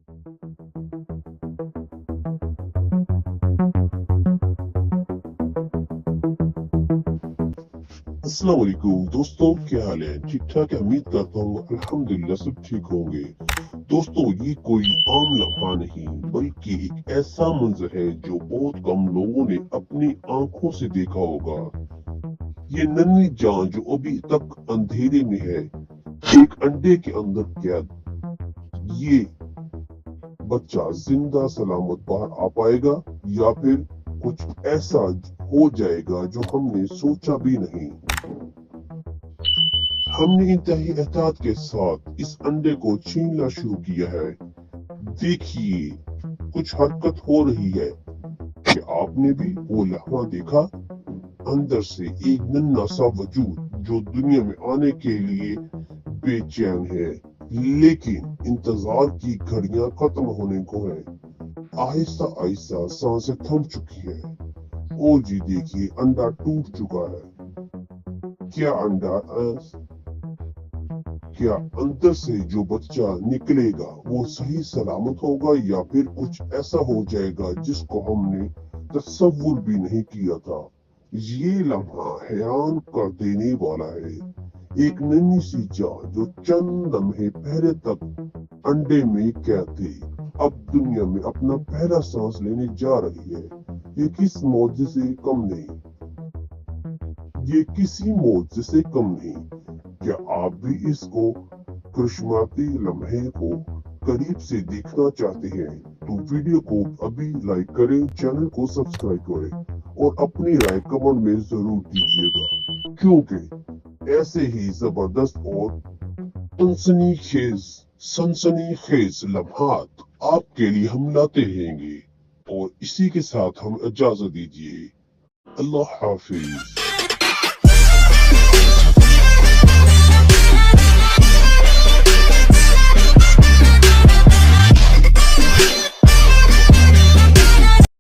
अस्सलाम वालेकुम दोस्तों, क्या हाल है? ठीक ठाक है, उम्मीद करता हूँ अल्हम्दुलिल्लाह सब ठीक होंगे। दोस्तों, ये कोई आम लम्हा नहीं बल्कि एक ऐसा मंजर है जो बहुत कम लोगों ने अपनी आंखों से देखा होगा। ये नन्ही जान जो अभी तक अंधेरे में है, एक अंडे के अंदर कैद। ये बच्चा जिंदा सलामत बाहर आ पाएगा या फिर कुछ ऐसा हो जाएगा जो हमने सोचा भी नहीं। हमने इंतहाई एहतियात के साथ इस अंडे को छीनना शुरू किया है। देखिए, कुछ हरकत हो रही है। क्या आपने भी वो लम्हा देखा? अंदर से एक नन्हा सा वजूद जो दुनिया में आने के लिए बेचैन है, लेकिन इंतजार की घड़ियां खत्म होने को है। आहिस्ता आहिस्ता सांसें थम चुकी है। और जी देखिए, अंडा टूट चुका है। क्या क्या अंदर से जो बच्चा निकलेगा वो सही सलामत होगा या फिर कुछ ऐसा हो जाएगा जिसको हमने तस्वुर भी नहीं किया था। ये लम्हा हैरान कर देने वाला है। एक नन्ही सी जान जो चंद लम्हे पहले तक अंडे में कैद थी, अब दुनिया में अपना पहला सांस लेने जा रही है। ये किस मौजे से कम नहीं, ये किसी मौजे से कम नहीं। क्या आप भी इसको करिश्माती लम्हे को करीब से देखना चाहते हैं तो वीडियो को अभी लाइक करें, चैनल को सब्सक्राइब करें और अपनी राय कमेंट में जरूर दीजिएगा, क्योंकि ऐसे ही जबरदस्त और सनसनीखेज लम्हात आपके लिए हम लाते रहेंगे। और इसी के साथ हम इजाजत दीजिए। अल्लाह हाफिज।